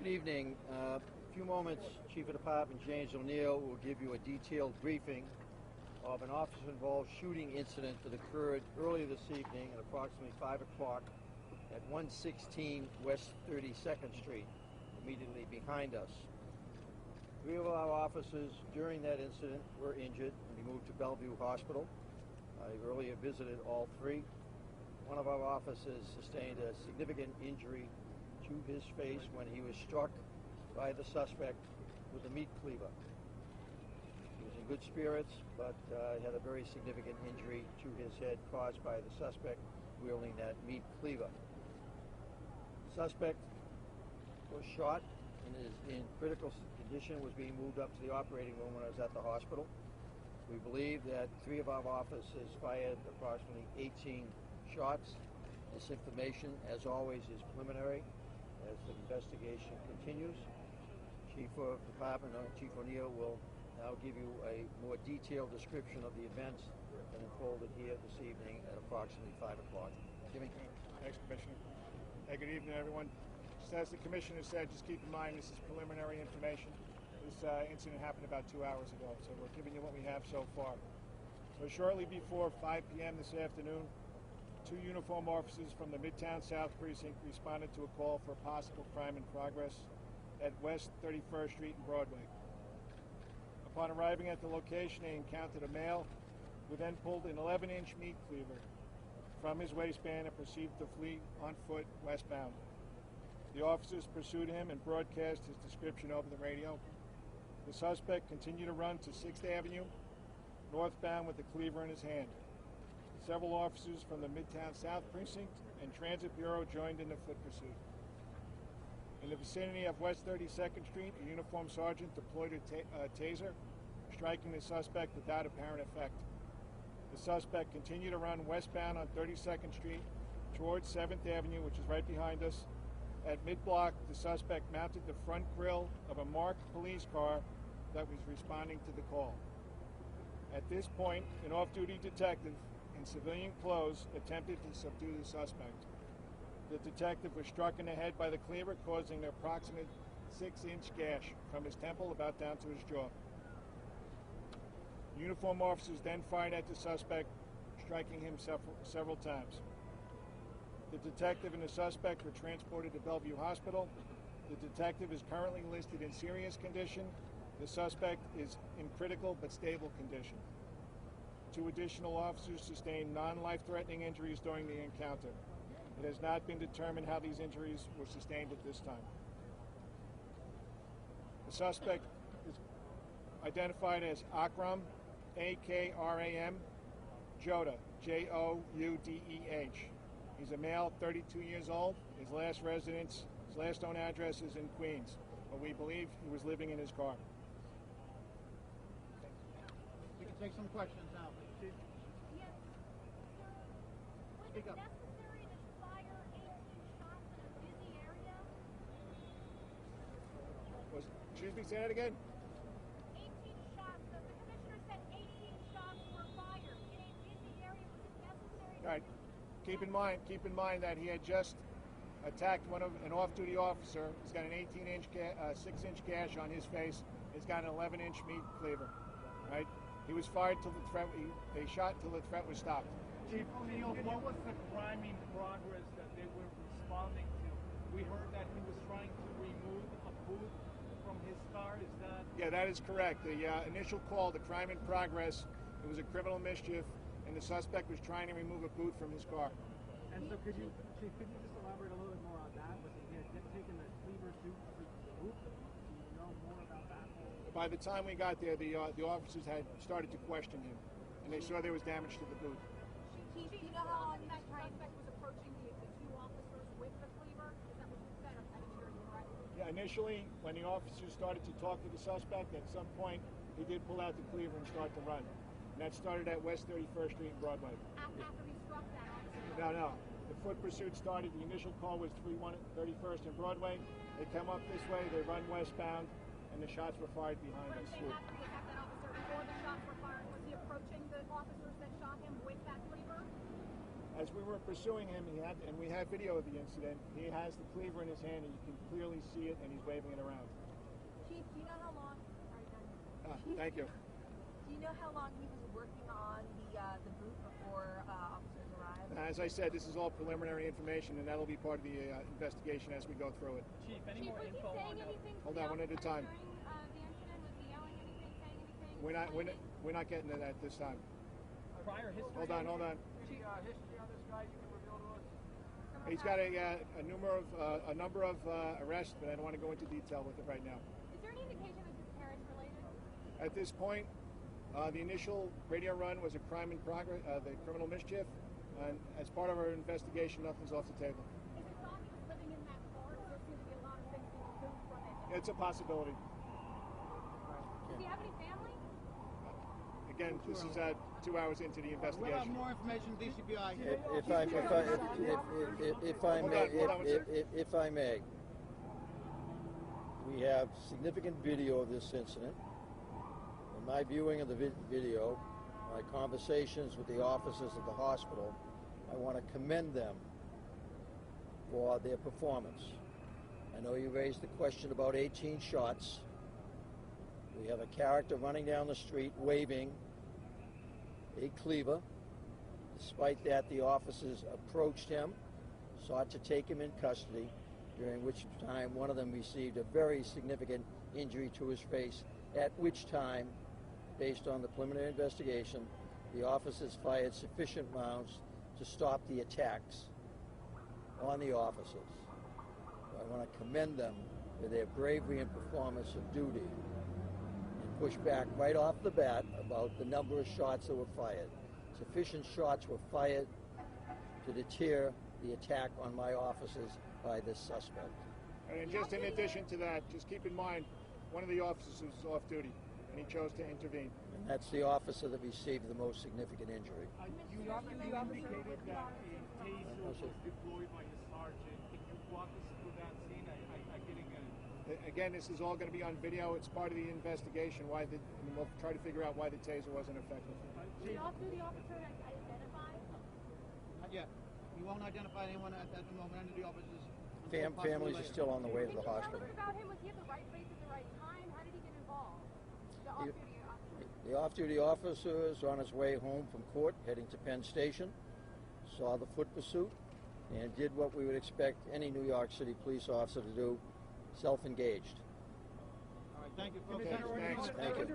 Good evening. A few moments, Chief of Department James O'Neill will give you a detailed briefing of an officer-involved shooting incident that occurred earlier this evening at approximately 5 o'clock at 116 West 32nd Street, immediately behind us. 3 of our officers during that incident were injured and we moved to Bellevue Hospital. I earlier visited all three. One of our officers sustained a significant injury to his face when he was struck by the suspect with a meat cleaver. He was in good spirits, but had a very significant injury to his head caused by the suspect wielding that meat cleaver. The suspect was shot and is in critical condition, was being moved up to the operating room when I was at the hospital. We believe that 3 of our officers fired approximately 18 shots. This information, as always, is preliminary as the investigation continues. Chief of Department, Chief O'Neill will now give you a more detailed description of the events that unfolded here this evening at approximately 5 o'clock. Jimmy? Thanks, Commissioner. Hey, good evening, everyone. Just as the Commissioner said, just keep in mind this is preliminary information. This incident happened about 2 hours ago, so we're giving you what we have so far. So shortly before 5 p.m. this afternoon, 2 uniformed officers from the Midtown South Precinct responded to a call for a possible crime in progress at West 31st Street and Broadway. Upon arriving at the location, they encountered a male who then pulled an 11-inch meat cleaver from his waistband and proceeded to flee on foot westbound. The officers pursued him and broadcast his description over the radio. The suspect continued to run to 6th Avenue, northbound with the cleaver in his hand. Several officers from the Midtown South Precinct and Transit Bureau joined in the foot pursuit. In the vicinity of West 32nd Street, a uniformed sergeant deployed a taser, striking the suspect without apparent effect. The suspect continued to run westbound on 32nd Street towards 7th Avenue, which is right behind us. At mid-block, the suspect mounted the front grille of a marked police car that was responding to the call. At this point, an off-duty detective in civilian clothes attempted to subdue the suspect. The detective was struck in the head by the cleaver, causing an approximate 6-inch gash from his temple about down to his jaw. Uniformed officers then fired at the suspect, striking him several times. The detective and the suspect were transported to Bellevue Hospital. The detective is currently listed in serious condition. The suspect is in critical but stable condition. 2 additional officers sustained non-life-threatening injuries during the encounter. It has not been determined how these injuries were sustained at this time. The suspect is identified as Akram, A-K-R-A-M, Joda, J-O-U-D-E-H. He's a male, 32 years old. His last known address is in Queens, but we believe he was living in his car. We can take some questions now. Chief? Yes. Speak up. Necessary to fire 18 shots in a busy area? Excuse me, say that again? 18 shots. The Commissioner said 18 shots were fired in a busy area. Was it necessary? All right. Keep in mind that he had just attacked an off-duty officer. He's got an 6-inch gash on his face. He's got an 11-inch meat cleaver. Right? He was fired till the threat. They shot till the threat was stopped. Chief O'Neill, what was the crime in progress that they were responding to? We heard that he was trying to remove a boot from his car. Is that? Yeah, that is correct. The initial call, the crime in progress, it was a criminal mischief, and the suspect was trying to remove a boot from his car. And so, Chief, could you just elaborate a little bit more on that? Was he had taken the cleaver to the boot? Do you know more about that? By the time we got there, the officers had started to question him, and they saw there was damage to the boot. Chief, do you know how long that suspect was approaching the 2 officers with the cleaver? Is that what you said? I didn't hear you right. Yeah, initially, when the officers started to talk to the suspect, at some point, he did pull out the cleaver and start to run. And that started at West 31st Street and Broadway. After he struck that officer? No. The foot pursuit started. The initial call was 31st and Broadway. They come up this way, they run westbound, and the shots were fired behind But us. if they happened to attack that officer before the shots were fired, was he approaching the officers that shot him with that cleaver? As we were pursuing him, and we have video of the incident, he has the cleaver in his hand, and you can clearly see it, and he's waving it around. Chief, do you know how long? Sorry, Thank you. Do you know how long he was working on the booth before officers arrived? As I said, this is all preliminary information, and that'll be part of the investigation as we go through it. Chief, any more info on Hold on, one at a time. During the incident, was he yelling anything, saying anything? We're not getting to that this time. prior history? Hold on. Any history on this guy you can reveal to us? He's got a number of arrests, but I don't want to go into detail with it right now. Is there any indication this is Paris related? At this point, the initial radio run was a crime in progress, the criminal mischief, and as part of our investigation, nothing's off the table. Is it thought he was living in that car? There seems to be a lot of things being moved from it. It's a possibility. Does he have any family? Again, this is 2 hours into the We'll have investigation. more information, DCBI. If I may, we have significant video of this incident. In my viewing of the video, my conversations with the officers at the hospital, I want to commend them for their performance. I know you raised the question about 18 shots. We have a character running down the street waving a cleaver. Despite that, the officers approached him, sought to take him in custody, during which time one of them received a very significant injury to his face, at which time, based on the preliminary investigation, the officers fired sufficient rounds to stop the attacks on the officers. So I want to commend them for their bravery and performance of duty, and push back right off the bat about the number of shots that were fired. Sufficient shots were fired to deter the attack on my officers by this suspect. And just in addition to that, just keep in mind, one of the officers was off duty, and he chose to intervene. And that's the officer that received the most significant injury. You indicated that a taser was deployed by the sergeant. Can you walk us through that scene? I didn't get it. Again, this is all going to be on video. It's part of the investigation. And we'll try to figure out why the taser wasn't effective. Did the officer identify? Not yet. We won't identify anyone at the moment, any of the officers. Families are still on the way to Can the you tell hospital. us about him? Was he at the right place at the right time? How did he get involved? The off-duty officer. The off-duty officer is on his way home from court, heading to Penn Station, saw the foot pursuit, and did what we would expect any New York City police officer to do, self-engaged. All right, thank you. Okay, thanks. Thank you. Okay.